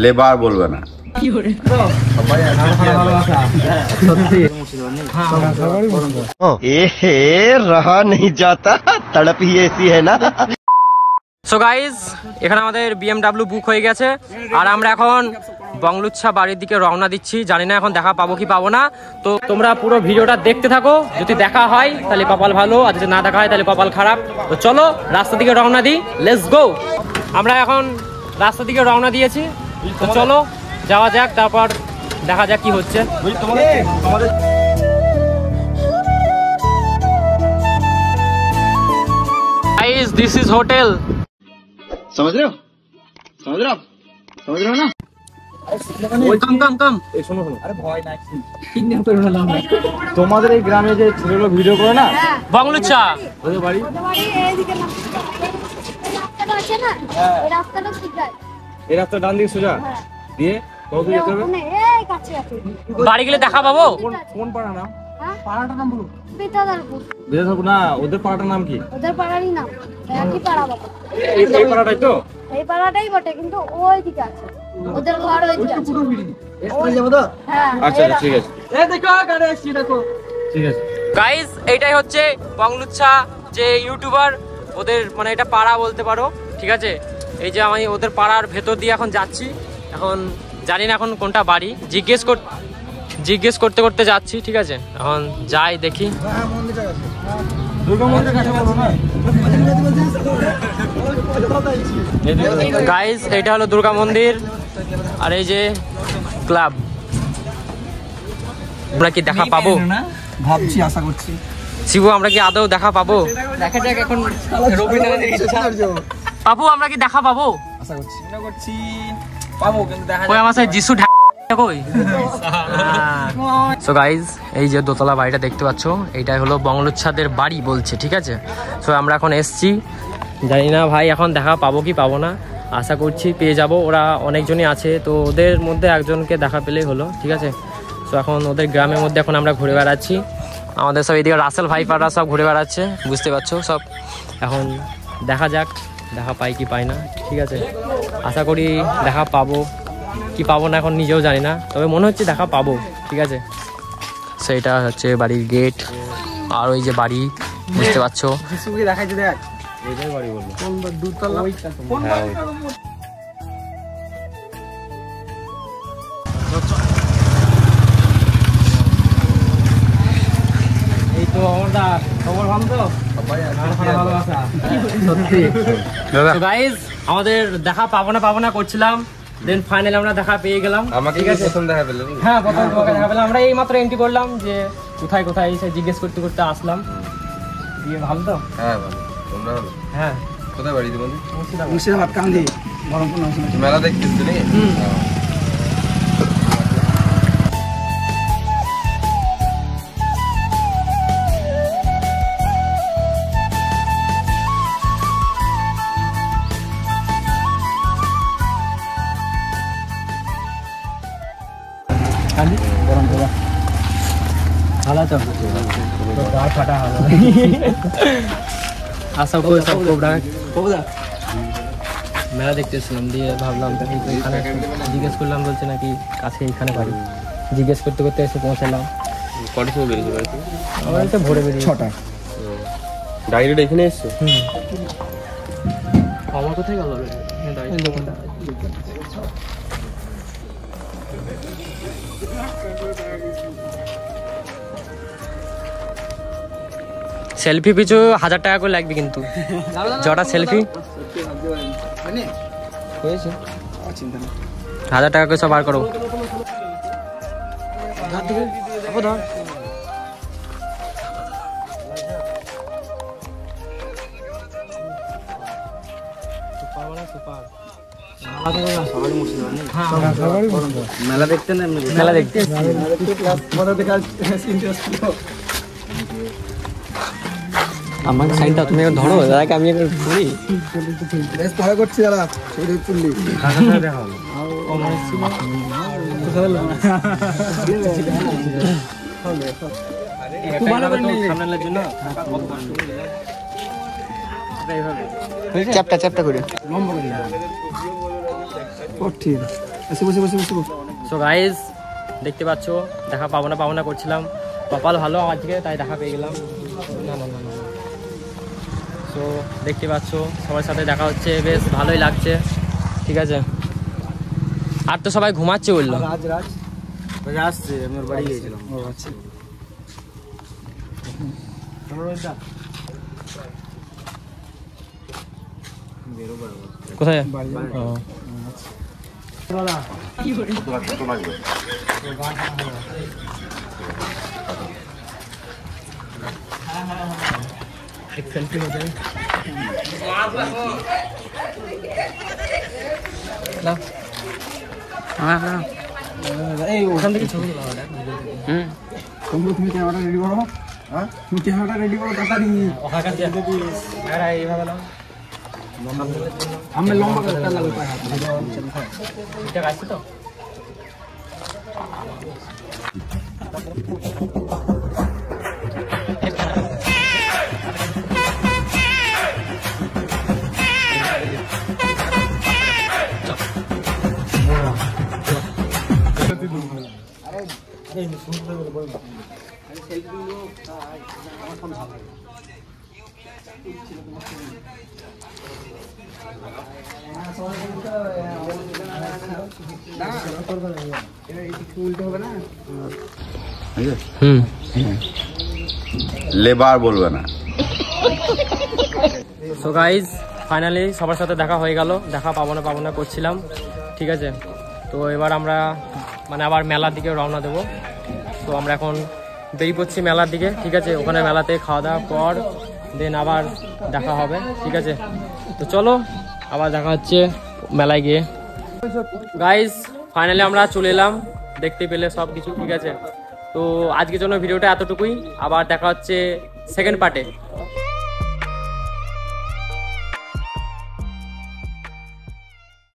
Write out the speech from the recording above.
Labour বলবে না। रहा नहीं जाता तड़प ही ऐसी है ना। সো গাইজ এখানে আমাদের BMW বুক হয়ে গেছে আর আমরা এখন বংলুচ্ছা বাড়ির দিকে রওনা দিচ্ছি। জানি না এখন দেখা পাবো কি পাবো না, তো তোমরা পুরো ভিডিওটা দেখতে থাকো। যদি দেখা হয় তাহলে কপাল ভালো, আর যদি না দেখা হয় তাহলে কপাল খারাপ। তো চলো রাস্তার দিকে রওনা দিই, লেটস গো। আমরা এখন রাস্তার দিকে রওনা দিয়েছি, তো চলো যাওয়া যাক, তারপর দেখা যাক কি হচ্ছে। गाइस दिस इज होटल, समझ रहे हो ना? कम তোমাদের এই গ্রামে যে ছেলেগুলো ভিডিও করে না, বংলুচ্ছা ওদের বাড়ি এই রাস্তা ডান দিকে সোজা দিয়ে কত যেতে হবে? বাড়ি গেলে দেখা পাবো। কোন পাড়া নাম? পাড়াটার নাম বলুন। বিদ্যাধরপুর। বিদ্যাধরপুর না, ওদের পাড়াটার নাম কি? ওদের পাড়ারই নাম একই পাড়া বাবা। এই পাড়াটাই তো? এই পাড়াটাই বটে, কিন্তু ওই দিকে আছে ওদের ঘর, ওই দিকে আছে। ওই যাব তো? হ্যাঁ আচ্ছা ঠিক আছে। এই দেখো গাড়ি আসছে, দেখো। ঠিক আছে গাইস, এইটাই হচ্ছে বংলুচ্ছা যে ইউটিউবার, ওদের মানে এটা পাড়া বলতে পারো, ঠিক আছে। এই যে আমি ওদের পাড়ার ভেতর দিয়ে এখন যাচ্ছি, এখন জানি না এখন কোনটা বাড়ি, জিজ্ঞেস করতে করতে যাচ্ছি, ঠিক আছে। এখন যাই দেখি। গাইস এটা হলো দুর্গা মন্দির, আর এই যে ক্লাব। আমরা কি দেখা পাবো ভাবছি, আশা করছি। শিবু আমরা কি আদৌ দেখা পাবো? দেখা যাক, এখন পাবো আমরা কি দেখা পাবো? আশা করছি পাবো, কিন্তু দেখা কই আমার সাথে যিশু কই? সো গাইজ এই যে দোতলা বাড়িটা দেখতে পাচ্ছ, এইটাই হলো বংলুচ্ছাদের বাড়ি বলছে, ঠিক আছে। সো আমরা এখন এসছি, জানি না ভাই এখন দেখা পাবো কি পাবো না, আশা করছি পেয়ে যাব। ওরা অনেকজনই আছে, তো ওদের মধ্যে একজনকে দেখা পেলেই হলো, ঠিক আছে। সো এখন ওদের গ্রামের মধ্যে এখন আমরা ঘুরে বেড়াচ্ছি, আমাদের সব এদিকে রাসেল ভাইপাররা সব ঘুরে বেড়াচ্ছে, বুঝতে পারছো সব। এখন দেখা যাক দেখা পাই কি পাই না, ঠিক আছে। আশা করি দেখা পাবো কি পাবো না এখন নিজেও জানি না, তবে মনে হচ্ছে দেখা পাবো, ঠিক আছে। সেইটা হচ্ছে বাড়ির গেট, আর ওই যে বাড়ি, বুঝতে পারছো। দেখাইছে, দেখ এইটাই বাড়ি বলবো। দুতলা এই তো আমরা খবর ভালো তো গাইজ, আমাদের দেখা পাবো না করছিলাম, দেন ফাইনালি আমরা দেখা পেয়ে গেলাম। আমাকে প্রথম দেখা পেলাম। হ্যাঁ প্রথম তোমাকে দেখা পেলাম। আমরা এই মাত্র এন্ট্রি করলাম, যে কোথায় কোথায় এসে জিজ্ঞেস করতে করতে আসলাম। দিয়ে ভালো তো? হ্যাঁ ভালো। তোমরা ভালো? হ্যাঁ। কোথায় বাড়ি তোমাদের? মুর্শিদাবাদ কান্দি, বরমপুর। মেলা দেখতেছিস নাকি? ভালো তো ফাটা হলো আসা করে সব কোবরা মেলা দেখতেছিলাম, দিয়ে ভাবলাম এখানে জিজ্ঞেস করলাম, বলছে নাকি কাছে এখানে বাড়ি। জিজ্ঞেস করতে করতে এসে পৌঁছালাম। কটার সময় বেরিয়েছে বাড়িতে? আমার তো ভোরে বেরিয়ে 6টা। ডাইরেক্ট এখানে এসছো? আমার কোথায় গেল? সেলফি পিছু 1000 টাকা করে লাগবে, কিন্তু যটা সেলফি হয়েছে 1000 টাকা করে সব বার করো। মেলা দেখতে না? মেলা দেখতে আমার সাইনটা তুমি ধরো, দাদাকে আমি একটু ধরি। বেশ ভালো করছি দাদা, ছবি তুললি। চ্যাপটা চ্যাপটা করে সো গাইজ দেখতে পাচ্ছ দেখা পাবো না করছিলাম, কপাল ভালো আজকে তাই দেখা পেয়ে গেলাম। না সো দেখতে পাচ্ছ সবার সাথে দেখা হচ্ছে, বেশ ভালোই লাগছে। ঠিক আছে, আর তো সবাই ঘুমাচ্ছে বললো। আসছে আমি ওর বাড়ি গিয়েছিলাম। ও আচ্ছা কোথায়? एक सेल्फी हो जाए ना। हाँ এই ওখান থেকে ছবি তোলা হবে। তুমি ক্যামেরা রেডি করো। হ্যাঁ তুমি ক্যামেরা রেডি করো তাড়াতাড়ি। ওখানে কাছে আরে এইভাবে নাও, আমি লম্বা করে লাগবে এটা আছে তো। লেবার বলবে না। সো গাইজ ফাইনালি সবার সাথে দেখা হয়ে গেল, দেখা পাবো না করছিলাম। ঠিক আছে, তো এবার আমরা মানে আবার মেলার দিকে রওনা দেবো। তো আমরা এখন বেরিয়ে পড়ছি মেলার দিকে। ঠিক আছে, ওখানে মেলাতে খাওয়া দাওয়ার পর দেন আবার দেখা হবে। ঠিক আছে, তো চলো আবার দেখা হচ্ছে মেলায় গিয়ে। গাইজ ফাইনালি আমরা চলে এলাম, দেখতে পেলে সব কিছু। ঠিক আছে, তো আজকের জন্য ভিডিওটা এতটুকুই, আবার দেখা হচ্ছে সেকেন্ড পার্টে।